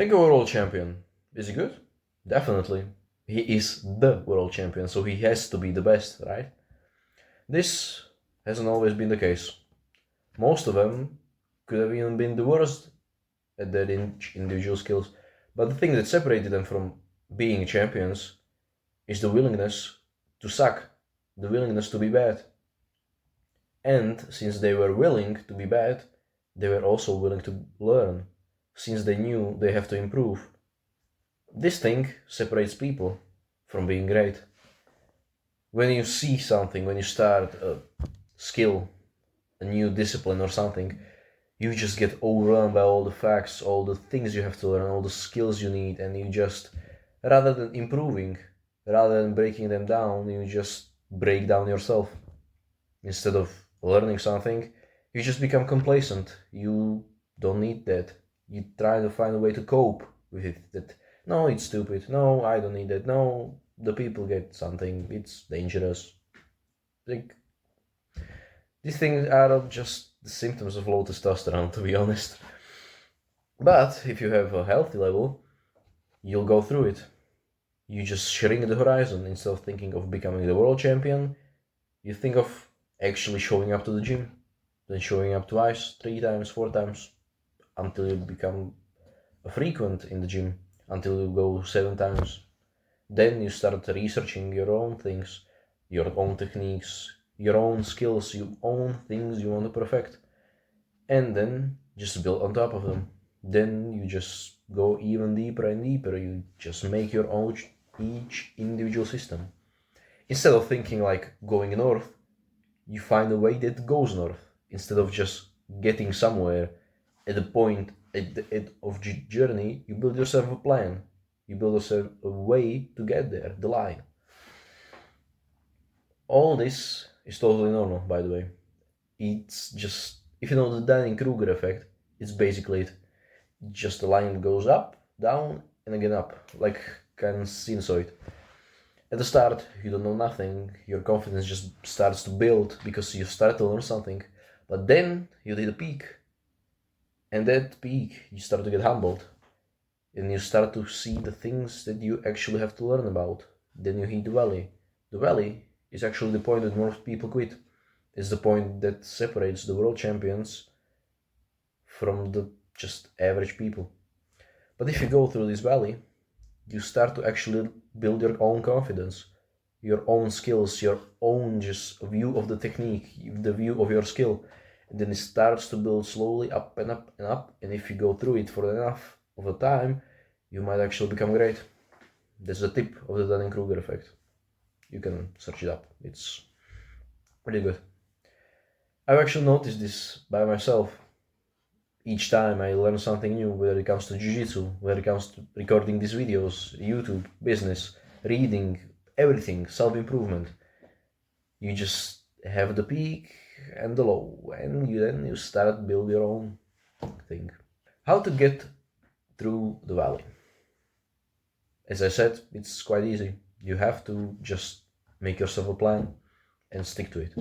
Think of a world champion. Is he good? Definitely. He is the world champion, so he has to be the best, right? This hasn't always been the case. Most of them could have even been the worst at their individual skills. But the thing that separated them from being champions is the willingness to suck, the willingness to be bad. And since they were willing to be bad, they were also willing to learn, since they knew they have to improve. This thing separates people from being great. When you see something, when you start a skill, a new discipline or something, you just get overwhelmed by all the facts, all the things you have to learn, all the skills you need, and you just, rather than improving, rather than breaking them down, you just break down yourself. Instead of learning something, you just become complacent. You don't need that. You try to find a way to cope with it. That, no, it's stupid. No, I don't need that. No, the people get something. It's dangerous. Like, these things are just the symptoms of low testosterone, to be honest. But if you have a healthy level, you'll go through it. You just shrink the horizon. Instead of thinking of becoming the world champion, you think of actually showing up to the gym, then showing up twice, 3 times, 4 times, until you become a frequent in the gym, until you go 7 times. Then you start researching your own things, your own techniques, your own skills, your own things you want to perfect. And then just build on top of them. Then you just go even deeper and deeper. You just make your own each individual system. Instead of thinking like going north, you find a way that goes north. Instead of just getting somewhere at the point at the end of the journey, you build yourself a plan. You build yourself a way to get there, the line. All this is totally normal, by the way. It's just, if you know the Dunning-Kruger effect, it's basically it. Just the line goes up, down, and again up, like kind of sinusoid. At the start, you don't know nothing, your confidence just starts to build because you start to learn something, but then you hit a peak, and that peak, you start to get humbled, and you start to see the things that you actually have to learn about. Then you hit the valley. The valley is actually the point that most people quit. It's the point that separates the world champions from the just average people. But if you go through this valley, you start to actually build your own confidence, your own skills, your own just view of the technique, the view of your skill. And then it starts to build slowly up and up and up. And if you go through it for enough of a time, you might actually become great. That's the tip of the Dunning-Kruger effect. You can search it up. It's really good. I've actually noticed this by myself. Each time I learn something new, whether it comes to jiu-jitsu, whether it comes to recording these videos, YouTube, business, reading, everything, self-improvement. You just have the peak and the low, and then you start build your own thing. How to get through the valley? As I said, it's quite easy. You have to just make yourself a plan and stick to it.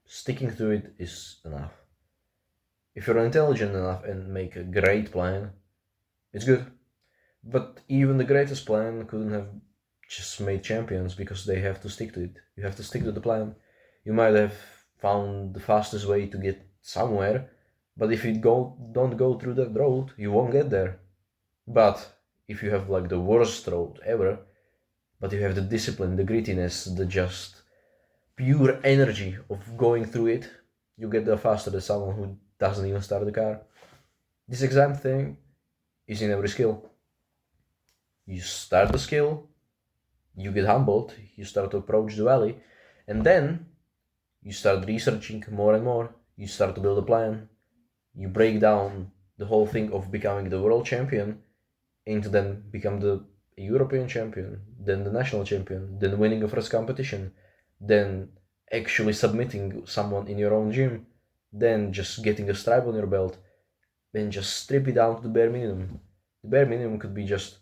Sticking to it is enough. If you're intelligent enough and make a great plan, it's good. But even the greatest plan couldn't have just made champions because they have to stick to it. You have to stick to the plan. You might have found the fastest way to get somewhere, but if you don't go through that road, you won't get there. But if you have like the worst road ever, but you have the discipline, the grittiness, the just pure energy of going through it, you get there faster than someone who doesn't even start the car. This exact thing is in every skill. You start the skill, you get humbled, you start to approach the valley, and then you start researching more and more. You start to build a plan. You break down the whole thing of becoming the world champion into then become the European champion, then the national champion, then winning a first competition, then actually submitting someone in your own gym, then just getting a stripe on your belt, then just strip it down to the bare minimum. The bare minimum could be just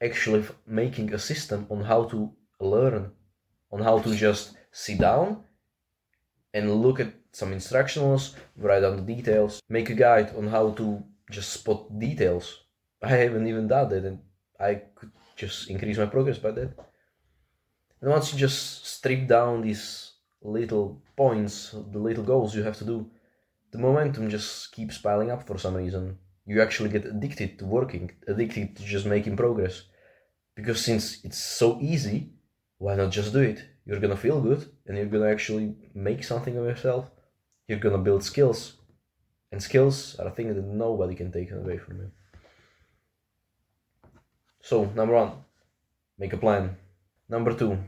actually making a system on how to learn, on how to just sit down and look at some instructionals, write down the details, make a guide on how to just spot details, I haven't even done that, and I could just increase my progress by that. And once you just strip down these little points, the little goals you have to do, the momentum just keeps piling up for some reason. You actually get addicted to working, addicted to just making progress. Because since it's so easy, why not just do it? You're gonna feel good and you're gonna actually make something of yourself. You're gonna build skills. And skills are a thing that nobody can take away from you. So, number one, make a plan. Number two,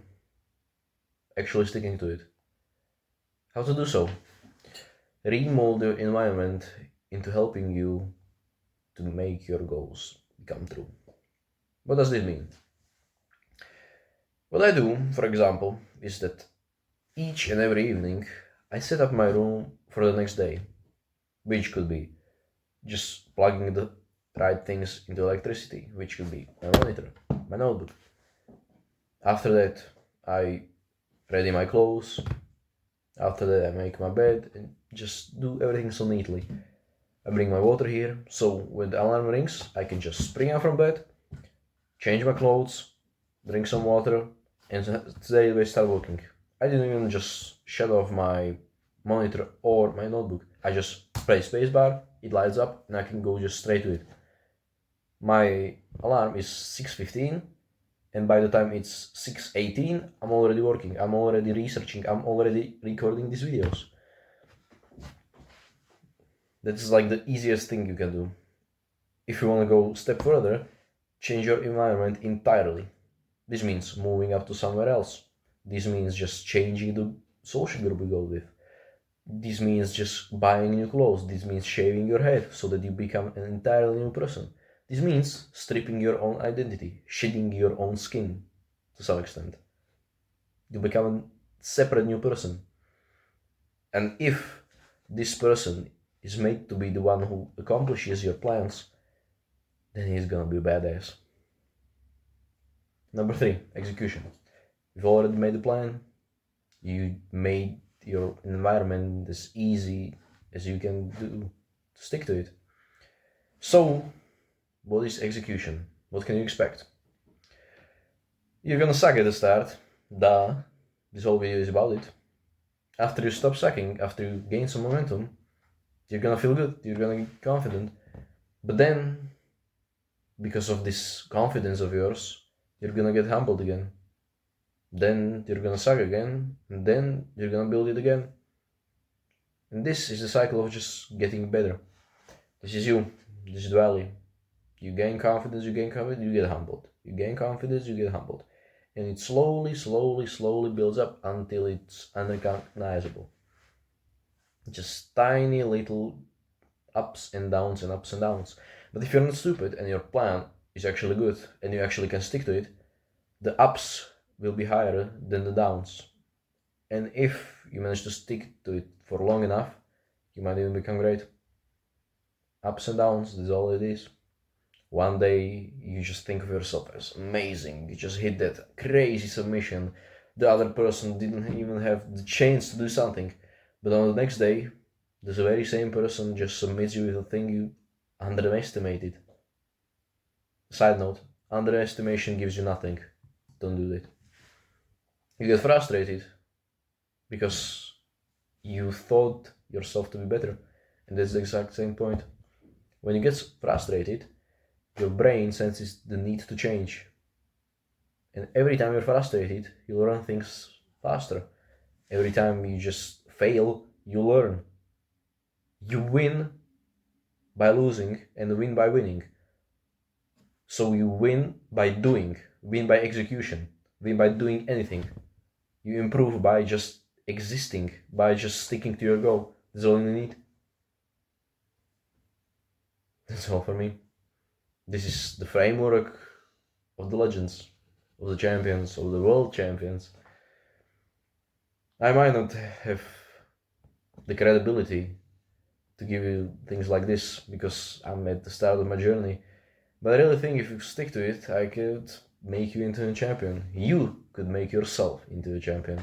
actually sticking to it. How to do so? Remold your environment into helping you to make your goals come true. What does this mean? What I do, for example, is that each and every evening I set up my room for the next day, which could be just plugging the right things into electricity, which could be my monitor, my notebook. After that, I ready my clothes. After that, I make my bed and just do everything so neatly. I bring my water here, so when the alarm rings, I can just spring out from bed, change my clothes, drink some water, and today we start working. I didn't even just shut off my monitor or my notebook. I just press spacebar, it lights up, and I can go just straight to it. My alarm is 6:15, and by the time it's 6:18, I'm already working, I'm already researching, I'm already recording these videos. That's like the easiest thing you can do. If you want to go a step further, change your environment entirely. This means moving up to somewhere else. This means just changing the social group you go with. This means just buying new clothes. This means shaving your head so that you become an entirely new person. This means stripping your own identity, shedding your own skin to some extent. You become a separate new person. And if this person is made to be the one who accomplishes your plans, then he's gonna be a badass. Number three, execution. You've already made a plan. You made your environment as easy as you can do to stick to it. So, what is execution? What can you expect? You're gonna suck at the start. Duh. This whole video is about it. After you stop sucking, after you gain some momentum, you're gonna feel good, you're gonna get confident. But then, because of this confidence of yours, you're gonna get humbled again. Then you're gonna suck again, and then you're gonna build it again. And this is the cycle of just getting better. This is you. This is the valley. You gain confidence, you get humbled. You gain confidence, you get humbled. And it slowly builds up until it's unrecognizable. Just tiny little ups and downs and ups and downs. But if you're not stupid and your plan is actually good and you actually can stick to it, the ups will be higher than the downs. And if you manage to stick to it for long enough, you might even become great. Ups and downs, that's all it is. One day you just think of yourself as amazing, you just hit that crazy submission, the other person didn't even have the chance to do something, but on the next day, this very same person just submits you with a thing you underestimated. Side note, underestimation gives you nothing. Don't do that. You get frustrated because you thought yourself to be better, and that's the exact same point. When you get frustrated, your brain senses the need to change. And every time you're frustrated, you'll run things faster. Every time you just fail, you learn. You win by losing and win by winning. So you win by doing, win by execution, win by doing anything. You improve by just existing, by just sticking to your goal. That's all you need. That's all for me. This is the framework of the legends, of the champions, of the world champions. I might not have the credibility to give you things like this because I'm at the start of my journey, but I really think if you stick to it, I could make you into a champion. You could make yourself into a champion.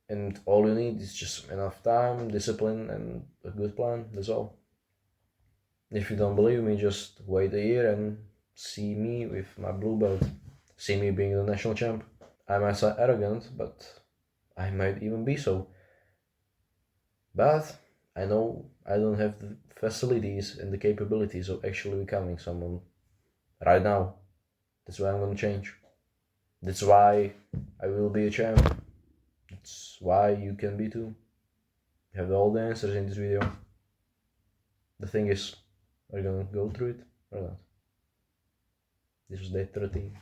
And all you need is just enough time, discipline, and a good plan. That's all. If you don't believe me, just wait a year and see me with my blue belt. See me being the national champ. I might sound arrogant, but I might even be so. But I know I don't have the facilities and the capabilities of actually becoming someone right now. That's why I'm gonna change. That's why I will be a champ. That's why you can be too. You have all the answers in this video. The thing is, are you gonna go through it or not? This was day 13.